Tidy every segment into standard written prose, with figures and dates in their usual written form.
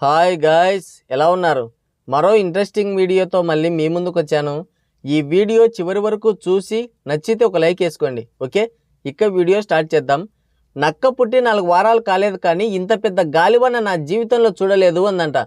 Hi guys, ఎలా ఉన్నారు? మరో ఇంట్రెస్టింగ్ వీడియోతో మళ్ళీ మీ ముందుకు వచ్చాను. ఈ వీడియో చివరి వరకు చూసి నచ్చితే ఒక లైక్ వేసుకోండి. ఓకే, ఇక వీడియో స్టార్ట్ చేద్దాం. నక్క పుట్టి 4 వారాలు కాలేదు కానీ ఇంత పెద్ద గాలివాన నా జీవితంలో చూడలేదు అందంట.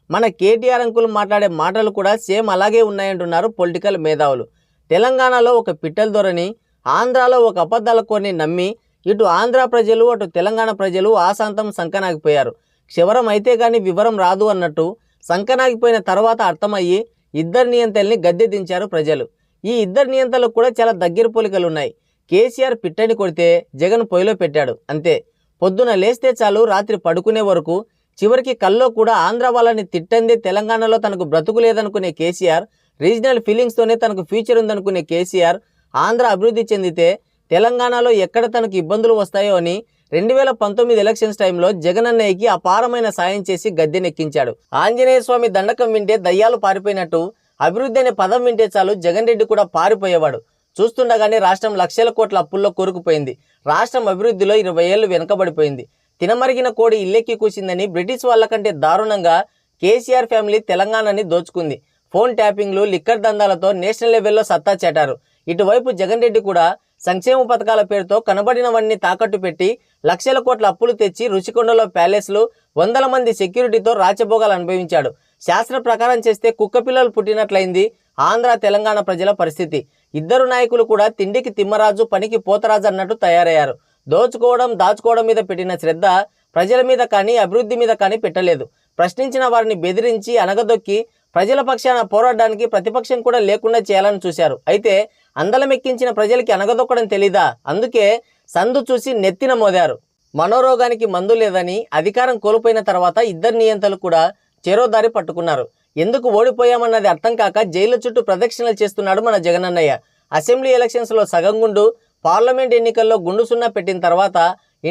మన కేటీఆర్ అంకుల్ మాట్లాడే మాటలు కూడా సేమ్ అలాగే ఉన్నాయంటున్నారు పొలిటికల్ మేధావులు. తెలంగాణలో ఒక పిట్టల ధోరణి, ఆంధ్రాలో ఒక అబద్ధాల కోరిని నమ్మి ఇటు ఆంధ్ర ప్రజలు అటు తెలంగాణ ప్రజలు ఆశాంతం సంకనాగిపోయారు. క్షవరం అయితే కానీ వివరం రాదు అన్నట్టు సంకనాగిపోయిన తర్వాత అర్థమయ్యి ఇద్దరు నియంతల్ని గద్దె దించారు ప్రజలు. ఈ ఇద్దరు నియంతలకు కూడా చాలా దగ్గర పోలికలు ఉన్నాయి. కేసీఆర్ పిట్టని కొడితే జగన్ పొయ్యిలో పెట్టాడు అంతే. పొద్దున లేస్తే చాలు రాత్రి పడుకునే వరకు, చివరికి కల్లో కూడా ఆంధ్ర వాళ్ళని తిట్టందే తెలంగాణలో తనకు బ్రతుకు లేదనుకునే కేసీఆర్, రీజనల్ ఫీలింగ్స్తోనే తనకు ఫ్యూచర్ ఉందనుకునే కేసీఆర్ ఆంధ్ర అభివృద్ధి చెందితే తెలంగాణలో ఎక్కడ తనకు ఇబ్బందులు వస్తాయో అని 2019 ఎలక్షన్స్ టైంలో జగన్ అన్నయ్యకి అపారమైన సాయం చేసి గద్దెనెక్కించాడు. ఆంజనేయ స్వామి దండకం వింటే దయ్యాలు పారిపోయినట్టు అభివృద్ధి అనే పదం వింటే చాలు జగన్ రెడ్డి కూడా పారిపోయేవాడు. చూస్తుండగానే రాష్ట్రం లక్షల కోట్ల అప్పుల్లో కూరుకుపోయింది. రాష్ట్రం అభివృద్ధిలో 20 ఏళ్లు వెనుకబడిపోయింది. తినమరిగిన కోడి ఇల్లెక్కి కూసిందని బ్రిటిష్ వాళ్ళకంటే దారుణంగా కేసీఆర్ ఫ్యామిలీ తెలంగాణని దోచుకుంది. ఫోన్ ట్యాపింగ్లు, లిక్కర్ దందాలతో నేషనల్ లెవెల్లో సత్తా చాటారు. ఇటువైపు జగన్ రెడ్డి కూడా సంక్షేమ పథకాల పేరుతో కనబడినవన్నీ తాకట్టు పెట్టి లక్షల కోట్ల అప్పులు తెచ్చి రుషికొండలో ప్యాలెస్లు, 100 మంది సెక్యూరిటీతో రాచభోగాలు అనుభవించాడు. శాస్త్ర ప్రకారం చేస్తే కుక్క పిల్లలు పుట్టినట్లయింది ఆంధ్ర తెలంగాణ ప్రజల పరిస్థితి. ఇద్దరు నాయకులు కూడా తిండికి తిమ్మరాజు, పనికి పోతరాజు అన్నట్టు తయారయ్యారు. దోచుకోవడం, దాచుకోవడం మీద పెట్టిన శ్రద్ధ ప్రజల మీద కానీ అభివృద్ధి మీద కానీ పెట్టలేదు. ప్రశ్నించిన వారిని బెదిరించి అనగదొక్కి ప్రజల పక్షాన పోరాడడానికి ప్రతిపక్షం కూడా లేకుండా చేయాలని చూశారు. అయితే అందలమెక్కించిన ప్రజలకి అనగదొక్కడం తెలీదా? అందుకే సందు చూసి నెత్తిన మోదారు. మనోరోగానికి మందు లేదని అధికారం కోల్పోయిన తర్వాత ఇద్దరు నియంతలు కూడా చెరోదారి పట్టుకున్నారు. ఎందుకు ఓడిపోయామన్నది అర్థం కాక జైలు చుట్టూ ప్రదక్షిణలు చేస్తున్నాడు మన జగనన్నయ్య. అసెంబ్లీ ఎలక్షన్స్లో సగం గుండు, పార్లమెంట్ ఎన్నికల్లో గుండు సున్నా పెట్టిన తర్వాత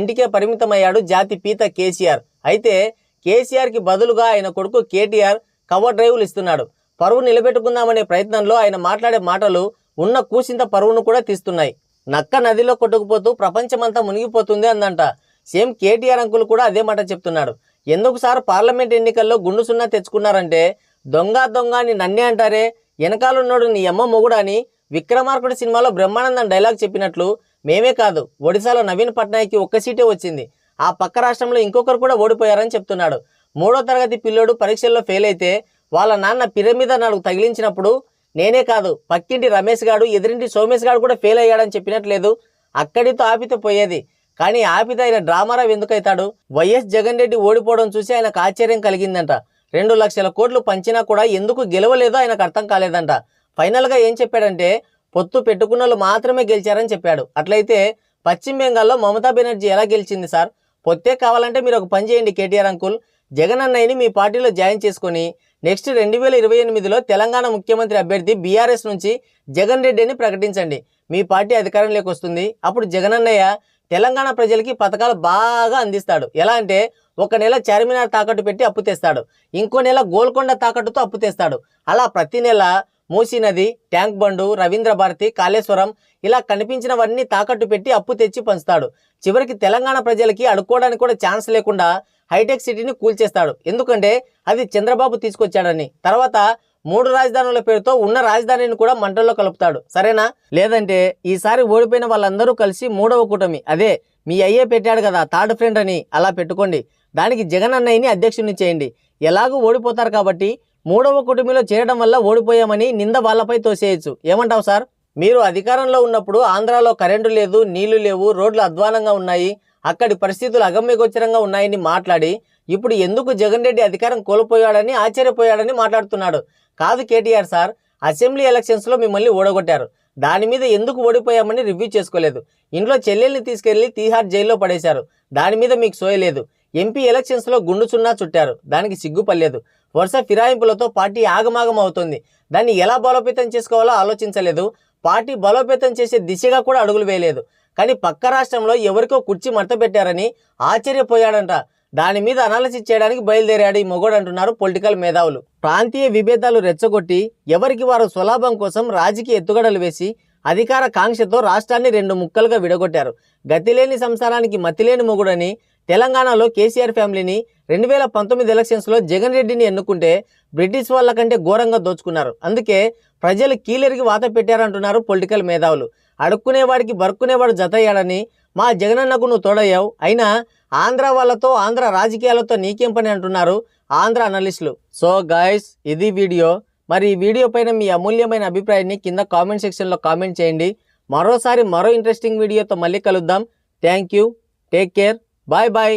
ఇంటికే పరిమితమయ్యాడు జాతి పీత కేసీఆర్. అయితే కేసీఆర్కి బదులుగా ఆయన కొడుకు కేటీఆర్ కవర్ డ్రైవ్లు ఇస్తున్నాడు. పరువు నిలబెట్టుకుందామనే ప్రయత్నంలో ఆయన మాట్లాడే మాటలు ఉన్న కూసింత పరువును కూడా తీస్తున్నాయి. నక్క నదిలో కొట్టుకుపోతూ ప్రపంచమంతా మునిగిపోతుంది అందంట. సేమ్ కేటీఆర్ అంకుల్ కూడా అదే మాట చెప్తున్నాడు. ఎందుకు సార్ పార్లమెంట్ ఎన్నికల్లో గుండు సున్నా తెచ్చుకున్నారంటే, దొంగ దొంగ అని నన్నే అంటారే, వెనకాలన్నాడు నీ అమ్మ మొగుడు అని విక్రమార్కుడి సినిమాలో బ్రహ్మానందం డైలాగ్ చెప్పినట్లు మేమే కాదు, ఒడిశాలో నవీన్ పట్నాయక్కి ఒక్క సీటే వచ్చింది. ఆ పక్క రాష్ట్రంలో ఇంకొకరు కూడా ఓడిపోయారని చెప్తున్నాడు. 3వ తరగతి పిల్లోడు పరీక్షల్లో ఫెయిల్ అయితే వాళ్ళ నాన్న పిరమిద 4 తగిలించినప్పుడు నేనే కాదు, పక్కింటి రమేష్ గాడు, ఎదురింటి సోమేష్ గాడు కూడా ఫెయిల్ అయ్యాడని చెప్పినట్లేదు. అక్కడితో ఆపితే పోయేది, కానీ ఆపితే ఆయన డ్రామారావు ఎందుకైతాడు? వైఎస్ జగన్ రెడ్డి ఓడిపోవడం చూసి ఆయనకు ఆశ్చర్యం కలిగిందంట. 2 లక్షల కోట్లు పంచినా కూడా ఎందుకు గెలవలేదో ఆయనకు అర్థం కాలేదంట. ఫైనల్గా ఏం చెప్పాడంటే, పొత్తు పెట్టుకున్న వాళ్ళు మాత్రమే గెలిచారని చెప్పాడు. అట్లయితే పశ్చిమ బెంగాల్లో మమతా బెనర్జీ ఎలా గెలిచింది సార్? పొత్తే కావాలంటే మీరు ఒక పని చేయండి కేటీఆర్ అంకుల్, జగన్ అన్నయ్యని మీ పార్టీలో జాయిన్ చేసుకొని నెక్స్ట్ 2028లో తెలంగాణ ముఖ్యమంత్రి అభ్యర్థి బీఆర్ఎస్ నుంచి జగన్ రెడ్డిని ప్రకటించండి. మీ పార్టీ అధికారంలోకి వస్తుంది. అప్పుడు జగన్ అన్నయ్య తెలంగాణ ప్రజలకి పథకాలు బాగా అందిస్తాడు. ఎలా అంటే, ఒక నెల చార్మినార్ తాకట్టు పెట్టి అప్పు తెస్తాడు, ఇంకో నెల గోల్కొండ తాకట్టుతో అప్పు తెస్తాడు. అలా ప్రతి నెల మూసీ నది, ట్యాంక్ బండు, రవీంద్ర భారతి, కాళేశ్వరం ఇలా కనిపించినవన్నీ తాకట్టు పెట్టి అప్పు తెచ్చి పంచుతాడు. చివరికి తెలంగాణ ప్రజలకి అడుక్కోవడానికి కూడా ఛాన్స్ లేకుండా హైటెక్ సిటీని కూల్చేస్తాడు. ఎందుకంటే అది చంద్రబాబు తీసుకొచ్చాడని. తర్వాత 3 రాజధానుల పేరుతో ఉన్న రాజధానిని కూడా మంటల్లో కలుపుతాడు. సరేనా? లేదంటే ఈసారి ఓడిపోయిన వాళ్ళందరూ కలిసి 3వ కూటమి, అదే మీ అయ్యే పెట్టాడు కదా థర్డ్ ఫ్రెండ్ అని, అలా పెట్టుకోండి. దానికి జగన్ అన్నయ్యని అధ్యక్షుడిని చేయండి. ఎలాగూ ఓడిపోతారు కాబట్టి 3వ కూటమిలో చేరడం వల్ల ఓడిపోయామని నింద వాళ్ళపై తోసేయచ్చు. ఏమంటావు సార్? మీరు అధికారంలో ఉన్నప్పుడు ఆంధ్రాలో కరెంటు లేదు, నీళ్లు లేవు, రోడ్లు అధ్వానంగా ఉన్నాయి, అక్కడి పరిస్థితులు అగమ్యగోచరంగా ఉన్నాయని మాట్లాడి ఇప్పుడు ఎందుకు జగన్ రెడ్డి అధికారం కోల్పోయాడని ఆశ్చర్యపోయాడని మాట్లాడుతున్నాడు. కాదు కేటీఆర్ సార్, అసెంబ్లీ ఎలక్షన్స్లో మిమ్మల్ని ఓడగొట్టారు. దాని మీద ఎందుకు ఓడిపోయామని రివ్యూ చేసుకోలేదు. ఇంట్లో చెల్లెల్ని తీసుకెళ్లి తీహార్ జైల్లో పడేశారు. దాని మీద మీకు సోయలేదు. ఎంపీ ఎలక్షన్స్లో గుండు సున్నా చుట్టారు. దానికి సిగ్గుపడలేదు. వరుస ఫిరాయింపులతో పార్టీ ఆగమాగం అవుతుంది. దాన్ని ఎలా బలోపేతం చేసుకోవాలో ఆలోచించలేదు. పార్టీ బలోపేతం చేసే దిశగా కూడా అడుగులు వేయలేదు. కానీ పక్క రాష్ట్రంలో ఎవరికో కుర్చీ మడతపెట్టారని ఆశ్చర్యపోయాడంట. దాని మీద అనాలిసిస్ చేయడానికి బయలుదేరాడు ఈ మొగోడు అంటున్నారు పొలిటికల్ మేధావులు. ప్రాంతీయ విభేదాలు రెచ్చగొట్టి ఎవరికి వారు స్వలాభం కోసం రాజకీయ ఎత్తుగడలు వేసి అధికార కాంక్షతో రాష్ట్రాన్ని 2 ముక్కలుగా విడగొట్టారు. గతిలేని సంసారానికి మతిలేని మొగుడని తెలంగాణలో కేసీఆర్ ఫ్యామిలీని 2019 ఎలక్షన్స్లో జగన్ రెడ్డిని ఎన్నుకుంటే బ్రిటిష్ వాళ్ళ కంటే ఘోరంగా దోచుకున్నారు. అందుకే ప్రజలు కీలరికి వాత పెట్టారంటున్నారు పొలిటికల్ మేధావులు. అడుక్కునేవాడికి బరుక్కునేవాడు జతయ్యాడని మా జగనన్నకు నువ్వు తోడయ్యావు, అయినా ఆంధ్ర వాళ్ళతో ఆంధ్ర రాజకీయాలతో నీకేం పని అంటున్నారు ఆంధ్ర అనలిస్టులు. సో గాయస్, ఇది వీడియో. మరి ఈ వీడియో పైన మీ అమూల్యమైన అభిప్రాయాన్ని కింద కామెంట్ సెక్షన్లో కామెంట్ చేయండి. మరోసారి మరో ఇంట్రెస్టింగ్ వీడియోతో మళ్ళీ కలుద్దాం. Thank you, take care, bye bye.